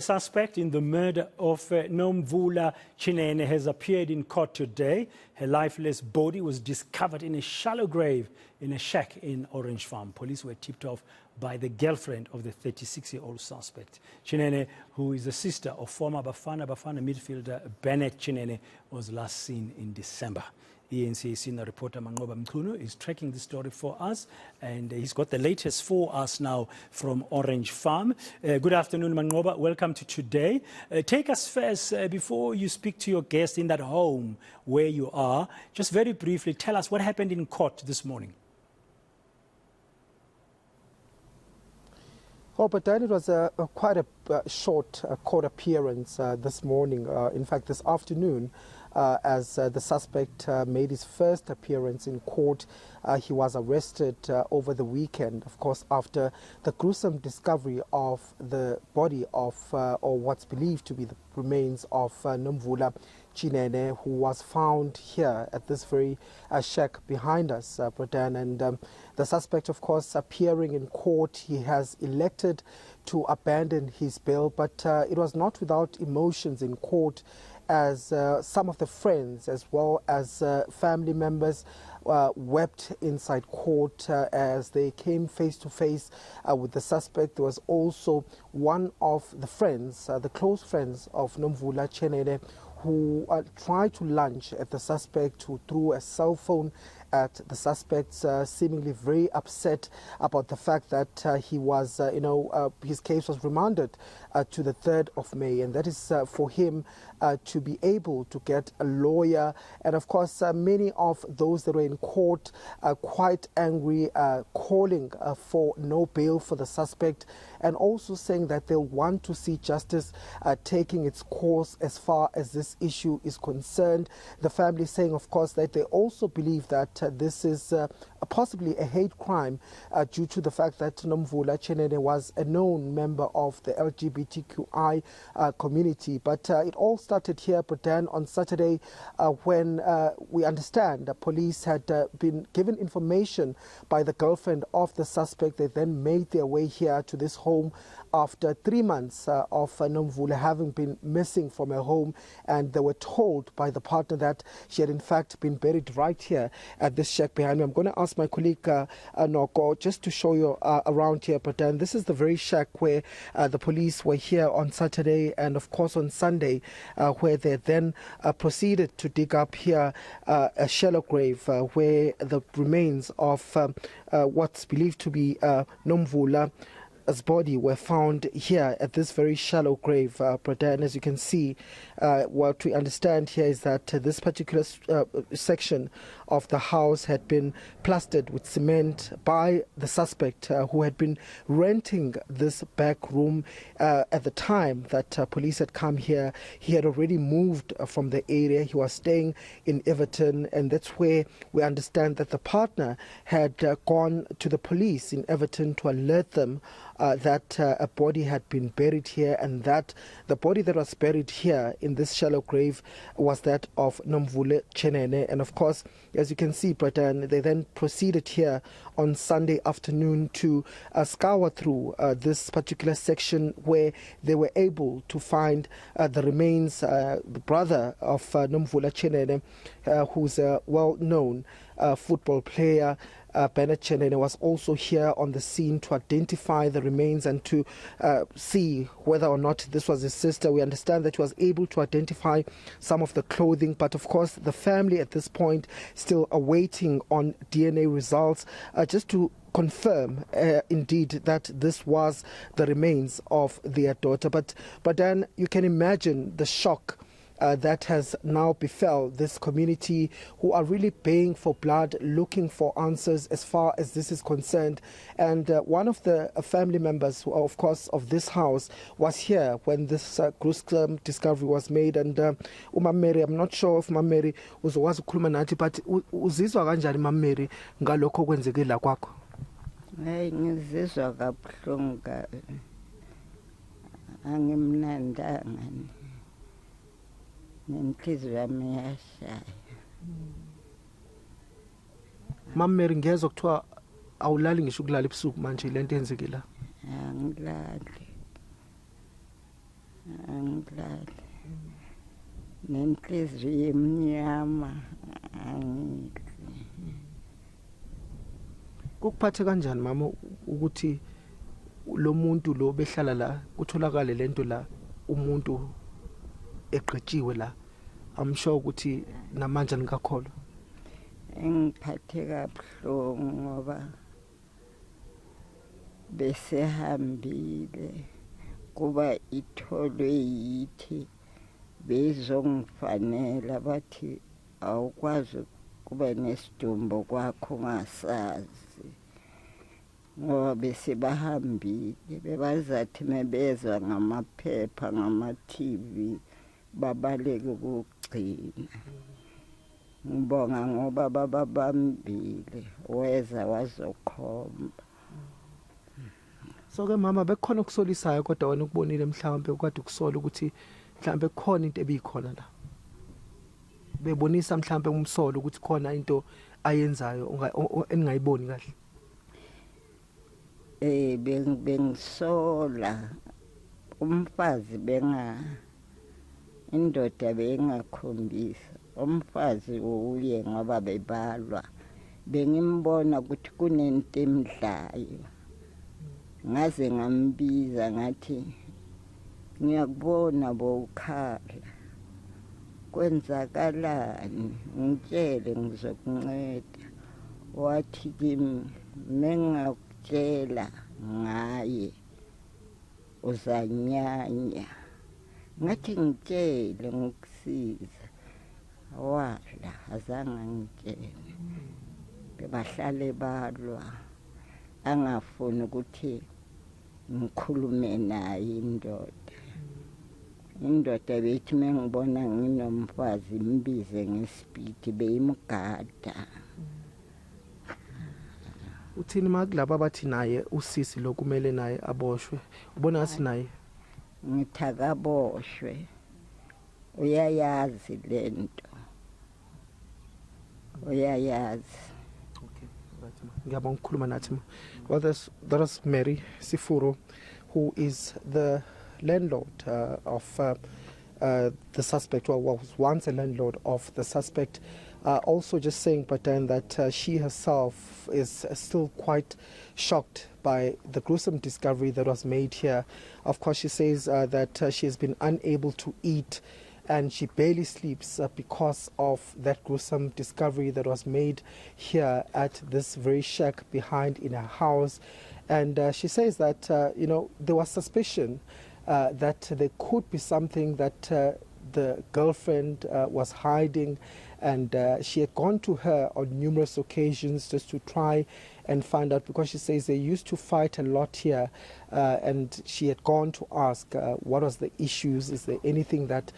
suspect in the murder of Nomvula Chenene has appeared in court today. Her lifeless body was discovered in a shallow grave in a shack in Orange Farm. Police were tipped off by the girlfriend of the 36-year-old suspect. Chenene, who is the sister of former Bafana midfielder Bennett Chenene, was last seen in December. eNCA senior reporter Manqoba Mchunu is tracking the story for us, and he's got the latest for us now from Orange Farm. Good afternoon, Manqoba. Welcome to today. Take us first, before you speak to your guest in that home where you are, just very briefly tell us what happened in court this morning. Oh, but then it was quite a short court appearance this morning, in fact this afternoon, as the suspect made his first appearance in court. He was arrested over the weekend, of course, after the gruesome discovery of the body of, or what's believed to be the remains of Nomvula Chenene, who was found here at this very shack behind us, Pradan. And the suspect, of course, appearing in court, he has elected to abandon his bail, but it was not without emotions in court, as some of the friends as well as family members wept inside court as they came face to face with the suspect. There was also one of the friends, the close friends of Nomvula Chenene, who tried to lunge at the suspect, who threw a cell phone at the suspect, seemingly very upset about the fact that he was, his case was remanded to the 3rd of May. And that is for him to be able to get a lawyer. And of course, many of those that were in court are quite angry, calling for no bail for the suspect, and also saying that they'll want to see justice taking its course as far as this issue is concerned. The family saying, of course, that they also believe that this is possibly a hate crime due to the fact that Nomvula Chenene was a known member of the LGBTQI community. But it all started here, Pradan, on Saturday when we understand the police had been given information by the girlfriend of the suspect. They then made their way here to this home after 3 months of Nomvula having been missing from her home, and they were told by the partner that she had in fact been buried right here at this shack behind me. I'm going to ask my colleague Noko just to show you around here, but this is the very shack where the police were here on Saturday and of course on Sunday, where they then proceeded to dig up here a shallow grave where the remains of what's believed to be Nomvula's body were found here at this very shallow grave, Pradan. As you can see, what we understand here is that this particular section of the house had been plastered with cement by the suspect, who had been renting this back room at the time that police had come here. He had already moved from the area. He was staying in Everton, and that's where we understand that the partner had gone to the police in Everton to alert them that a body had been buried here, and that the body that was buried here in this shallow grave was that of Nomvula Chenene. And of course, as you can see, Pradan, they then proceeded here on Sunday afternoon to scour through this particular section where they were able to find the remains, the brother of Nomvula Chenene, who's a well-known football player. Bennett Chenene was also here on the scene to identify the remains and to see whether or not this was his sister. We understand that he was able to identify some of the clothing, but of course the family at this point still awaiting on DNA results just to confirm indeed that this was the remains of their daughter. But then you can imagine the shock that has now befell this community, who are really paying for blood, looking for answers as far as this is concerned. And one of the family members, of course, of this house was here when this gruesome discovery was made. And Mary, I'm not sure if Mary uzokwazi ukukhuluma nathi, but uzizwa kanjani Mary ngalokho kwenzekile kwakho? Hey, ngizizwa kabuhlungu, angimnandanga. Mary, ngezwe kuthiwa awulali ngisho ukulala ebusuku manje le nto yenzekile. Angilali. angilali nenhliziyo emnyama angidli. Kokuphathe kanjani mama ukuthi lo muntu lo behlala la kutholakala lento la umuntu egqitshiwe la? I'm sure ukuthi namanje ngakholwa. Engiphathe kabuhlungu ngoba besehambile kuba itholwe yithi bezongifanela bathi awukwazi kuba nesidumbu kwakho ungasazi ngoba besebahambile bebazathi mebezwa ngamaphepha ngama-TV babaleke ukugcina. Ngibonga ngoba bababambile weza wazokhomba. So ke mama bekukhona ukusolisayo kodwa wena ukubonile mhlawumbe ukade ukusola ukuthi mhlawumbe kukhona into ebikhona la. Bebonisa mhlawumbe umsolo ukuthi khona into ayenzayo engayiboni kahle. Bengisola umfazi indoda bengakhombisa. Umfazi uye ngoba bebalwa. Bengimbona ukuthi kunento emdlayo. Ngaze ngambiza ngathi ngiyakubona bowukhala. Kwenzakalani? Ngitshele ngizokunceda. Wathi kimi mengakutshela ngaye uzanyanya. Ngathi ngitshele ngikusiza. Wala azange ngitshele. Bebahlale balwa. Angafuni ukuthi ngikhulume naye indoda. Indoda bethi mengibona nginomfazi imbize ngesipidi beyimgada. Uthini makulabo abathi naye usisi lo kumele naye aboshwe? Ubona ngathi naye ngithakaboshwe. Uyayazi lento. Uyayazi. Well, that is Mary Sifuro, who is the landlord of the suspect, well, was once a landlord of the suspect. Also just saying, but then that she herself is still quite shocked by the gruesome discovery that was made here. Of course, she says that she has been unable to eat and she barely sleeps because of that gruesome discovery that was made here at this very shack behind in her house. And she says that, there was suspicion that there could be something that the girlfriend was hiding, and she had gone to her on numerous occasions just to try and find out, because she says they used to fight a lot here, and she had gone to ask what was the issues, is there anything that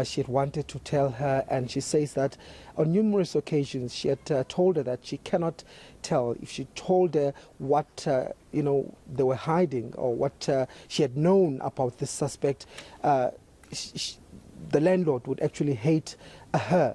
she had wanted to tell her, and she says that on numerous occasions she had told her that she cannot tell. If she told her what they were hiding or what she had known about this suspect, the landlord would actually hate her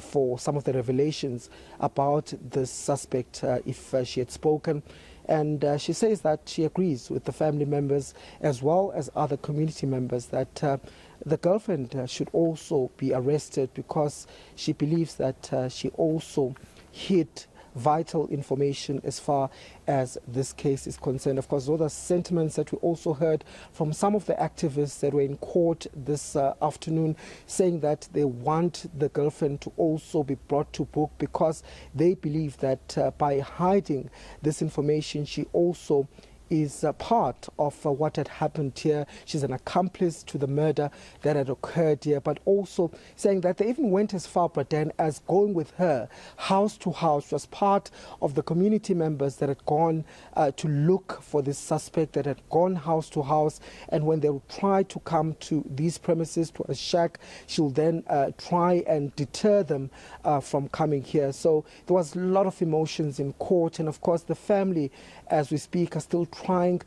for some of the revelations about the suspect if she had spoken. And she says that she agrees with the family members as well as other community members that the girlfriend should also be arrested, because she believes that she also hid vital information as far as this case is concerned. Of course, those are sentiments that we also heard from some of the activists that were in court this afternoon, saying that they want the girlfriend to also be brought to book, because they believe that by hiding this information, she also is a part of what had happened here. She's an accomplice to the murder that had occurred here, but also saying that they even went as far, Braden, as going with her house to house. She was part of the community members that had gone to look for this suspect, that had gone house to house, and when they would try to come to these premises, to a shack, she'll then try and deter them from coming here. So there was a lot of emotions in court, and of course the family, as we speak, are still trying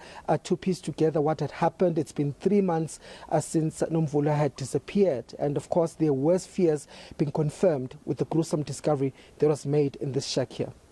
to piece together what had happened. It's been 3 months since Nomvula had disappeared, and of course their worst fears being confirmed with the gruesome discovery that was made in this shack here.